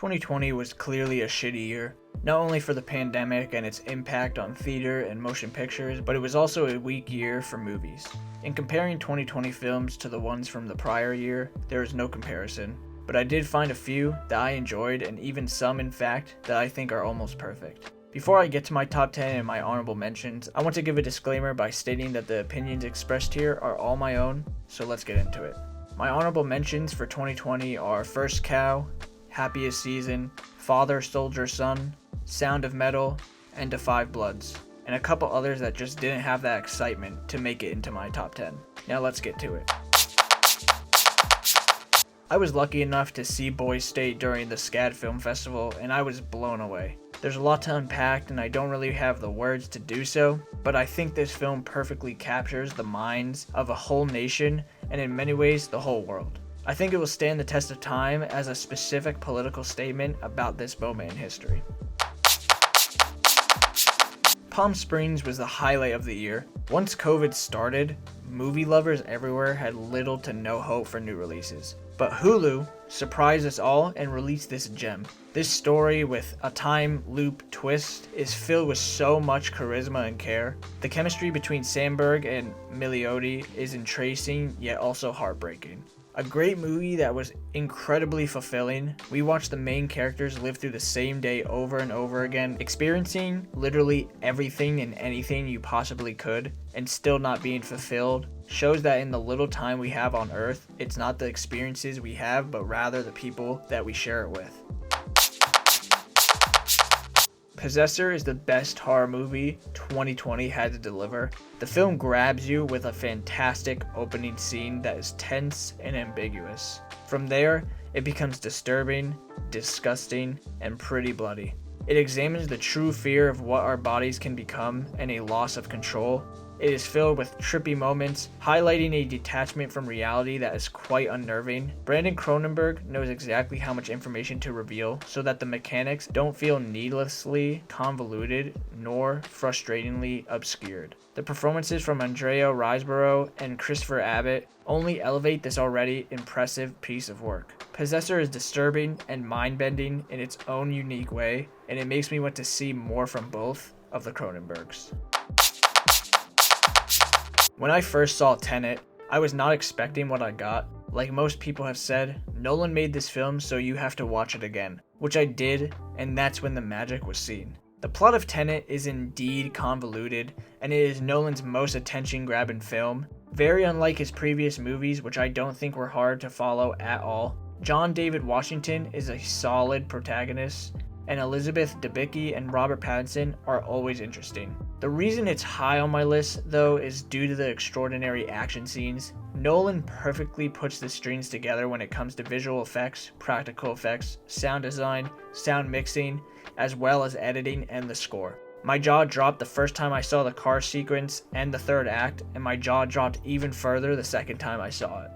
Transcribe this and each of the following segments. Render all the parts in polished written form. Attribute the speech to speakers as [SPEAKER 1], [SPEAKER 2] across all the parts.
[SPEAKER 1] 2020 was clearly a shitty year, not only for the pandemic and its impact on theater and motion pictures, but it was also a weak year for movies. In comparing 2020 films to the ones from the prior year, there is no comparison, but I did find a few that I enjoyed and even some, in fact, that I think are almost perfect. Before I get to my top 10 and my honorable mentions, I want to give a disclaimer by stating that the opinions expressed here are all my own, so let's get into it. My honorable mentions for 2020 are First Cow, Happiest Season, Father Soldier Son, Sound of Metal, and Da 5 Bloods, and a couple others that just didn't have that excitement to make it into my top 10. Now let's get to it. I was lucky enough to see Boys State during the SCAD Film Festival, and I was blown away. There's a lot to unpack, and I don't really have the words to do so, but I think this film perfectly captures the minds of a whole nation, and in many ways, the whole world. I think it will stand the test of time as a specific political statement about this moment in history. Palm Springs was the highlight of the year. Once COVID started, movie lovers everywhere had little to no hope for new releases. But Hulu surprised us all and released this gem. This story with a time loop twist is filled with so much charisma and care. The chemistry between Sandberg and Milioti is entrancing yet also heartbreaking. A great movie that was incredibly fulfilling. We watched the main characters live through the same day over and over again, experiencing literally everything and anything you possibly could, and still not being fulfilled. Shows that in the little time we have on Earth, it's not the experiences we have, but rather the people that we share it with. Possessor is the best horror movie 2020 had to deliver. The film grabs you with a fantastic opening scene that is tense and ambiguous. From there, it becomes disturbing, disgusting, and pretty bloody. It examines the true fear of what our bodies can become and a loss of control. It is filled with trippy moments, highlighting a detachment from reality that is quite unnerving. Brandon Cronenberg knows exactly how much information to reveal so that the mechanics don't feel needlessly convoluted nor frustratingly obscured. The performances from Andrea Riseborough and Christopher Abbott only elevate this already impressive piece of work. Possessor is disturbing and mind-bending in its own unique way, and it makes me want to see more from both of the Cronenbergs. When I first saw Tenet, I was not expecting what I got. Like most people have said, Nolan made this film so you have to watch it again, which I did, and that's when the magic was seen. The plot of Tenet is indeed convoluted, and it is Nolan's most attention-grabbing film. Very unlike his previous movies, which I don't think were hard to follow at all. John David Washington is a solid protagonist, and Elizabeth Debicki and Robert Pattinson are always interesting. The reason it's high on my list, though, is due to the extraordinary action scenes. Nolan perfectly puts the strings together when it comes to visual effects, practical effects, sound design, sound mixing, as well as editing and the score. My jaw dropped the first time I saw the car sequence and the third act, and my jaw dropped even further the second time I saw it.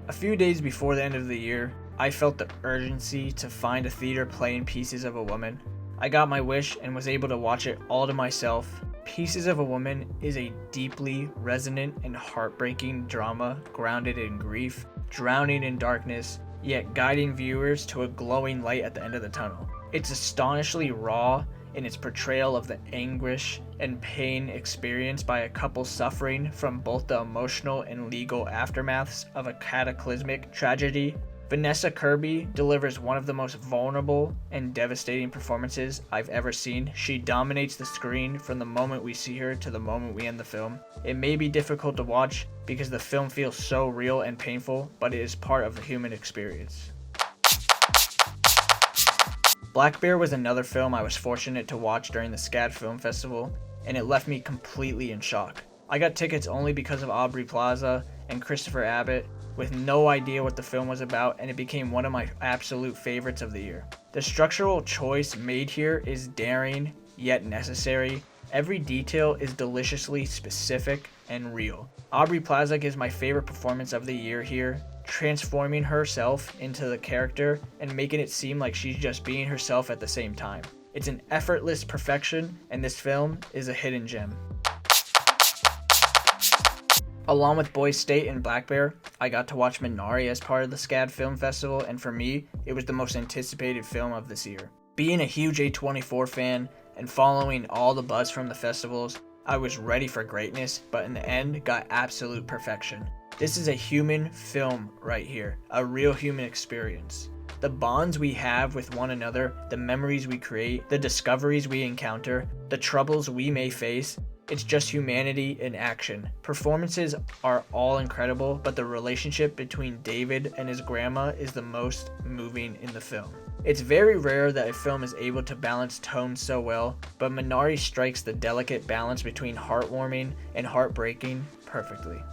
[SPEAKER 1] A few days before the end of the year, I felt the urgency to find a theater playing Pieces of a Woman. I got my wish and was able to watch it all to myself. Pieces of a Woman is a deeply resonant and heartbreaking drama grounded in grief, drowning in darkness, yet guiding viewers to a glowing light at the end of the tunnel. It's astonishingly raw in its portrayal of the anguish and pain experienced by a couple suffering from both the emotional and legal aftermaths of a cataclysmic tragedy. Vanessa Kirby delivers one of the most vulnerable and devastating performances I've ever seen. She dominates the screen from the moment we see her to the moment we end the film. It may be difficult to watch because the film feels so real and painful, but it is part of the human experience. Black Bear was another film I was fortunate to watch during the SCAD Film Festival, and it left me completely in shock. I got tickets only because of Aubrey Plaza and Christopher Abbott, with no idea what the film was about, and it became one of my absolute favorites of the year. The structural choice made here is daring, yet necessary. Every detail is deliciously specific and real. Aubrey Plaza gives my favorite performance of the year here, transforming herself into the character and making it seem like she's just being herself at the same time. It's an effortless perfection, and this film is a hidden gem. Along with Boys State and Black Bear, I got to watch Minari as part of the SCAD Film Festival, and for me, it was the most anticipated film of this year. Being a huge A24 fan and following all the buzz from the festivals, I was ready for greatness, but in the end, got absolute perfection. This is a human film right here, a real human experience. The bonds we have with one another, the memories we create, the discoveries we encounter, the troubles we may face, it's just humanity in action. Performances are all incredible, but the relationship between David and his grandma is the most moving in the film. It's very rare that a film is able to balance tones so well, but Minari strikes the delicate balance between heartwarming and heartbreaking perfectly.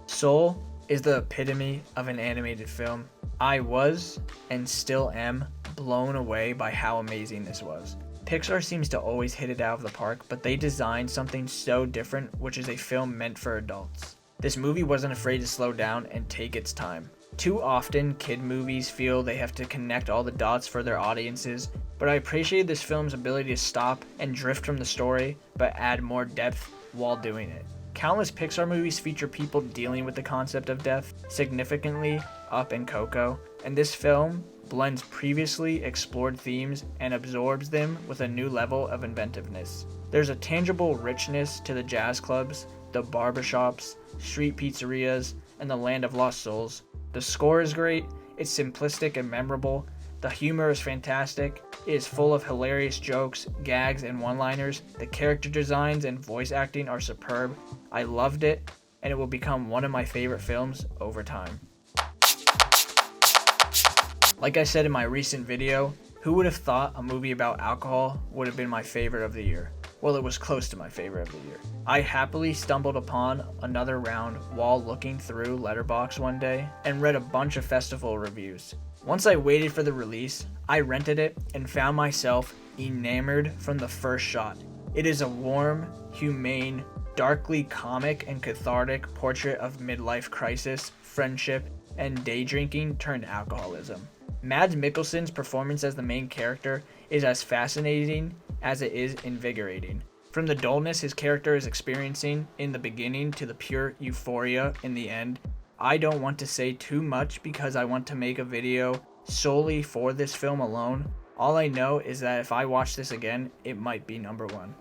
[SPEAKER 1] Soul is the epitome of an animated film. I was, and still am, blown away by how amazing this was. Pixar seems to always hit it out of the park, but they designed something so different, which is a film meant for adults. This movie wasn't afraid to slow down and take its time. Too often, kid movies feel they have to connect all the dots for their audiences, but I appreciate this film's ability to stop and drift from the story, but add more depth while doing it. Countless Pixar movies feature people dealing with the concept of death, significantly Up and Coco, and this film blends previously explored themes and absorbs them with a new level of inventiveness. There's a tangible richness to the jazz clubs, the barbershops, street pizzerias, and the land of lost souls. The score is great, it's simplistic and memorable, the humor is fantastic, it is full of hilarious jokes, gags, and one-liners, the character designs and voice acting are superb, I loved it, and it will become one of my favorite films over time. Like I said in my recent video, who would have thought a movie about alcohol would have been my favorite of the year? Well, it was close to my favorite of the year. I happily stumbled upon another round while looking through Letterboxd one day and read a bunch of festival reviews. Once I waited for the release, I rented it and found myself enamored from the first shot. It is a warm, humane, darkly comic and cathartic portrait of midlife crisis, friendship, and day drinking turned alcoholism. Mads Mikkelsen's performance as the main character is as fascinating as it is invigorating. From the dullness his character is experiencing in the beginning to the pure euphoria in the end, I don't want to say too much because I want to make a video solely for this film alone. All I know is that if I watch this again, it might be number one.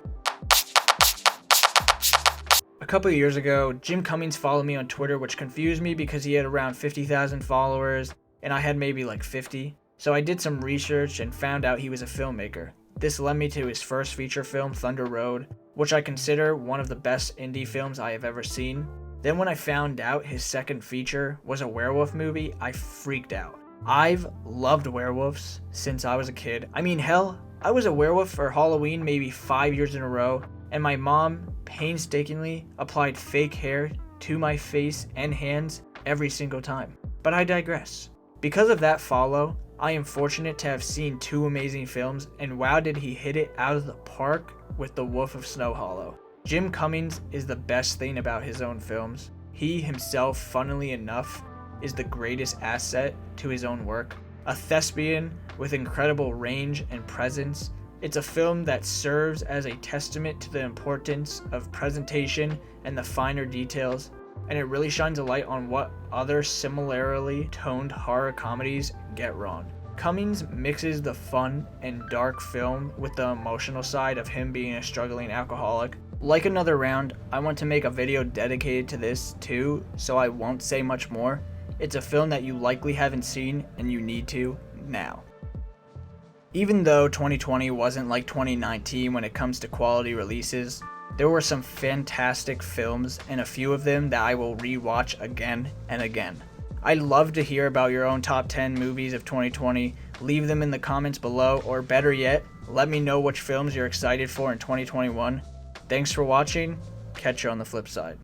[SPEAKER 1] A couple of years ago, Jim Cummings followed me on Twitter, which confused me because he had around 50,000 followers and I had maybe like 50. So I did some research and found out he was a filmmaker. This led me to his first feature film, Thunder Road, which I consider one of the best indie films I have ever seen. Then when I found out his second feature was a werewolf movie, I freaked out. I've loved werewolves since I was a kid. I mean, hell, I was a werewolf for Halloween maybe 5 years in a row, and my mom painstakingly applied fake hair to my face and hands every single time. But I digress. Because of that follow, I am fortunate to have seen two amazing films, and wow did he hit it out of the park with The Wolf of Snow Hollow. Jim Cummings is the best thing about his own films. He himself, funnily enough, is the greatest asset to his own work. A thespian with incredible range and presence, it's a film that serves as a testament to the importance of presentation and the finer details, and it really shines a light on what other similarly toned horror comedies get wrong. Cummings mixes the fun and dark film with the emotional side of him being a struggling alcoholic. Like Another Round, I want to make a video dedicated to this too, so I won't say much more. It's a film that you likely haven't seen and you need to now. Even though 2020 wasn't like 2019 when it comes to quality releases, there were some fantastic films and a few of them that I will rewatch again and again. I'd love to hear about your own top 10 movies of 2020. Leave them in the comments below, or better yet, let me know which films you're excited for in 2021. Thanks for watching. Catch you on the flip side.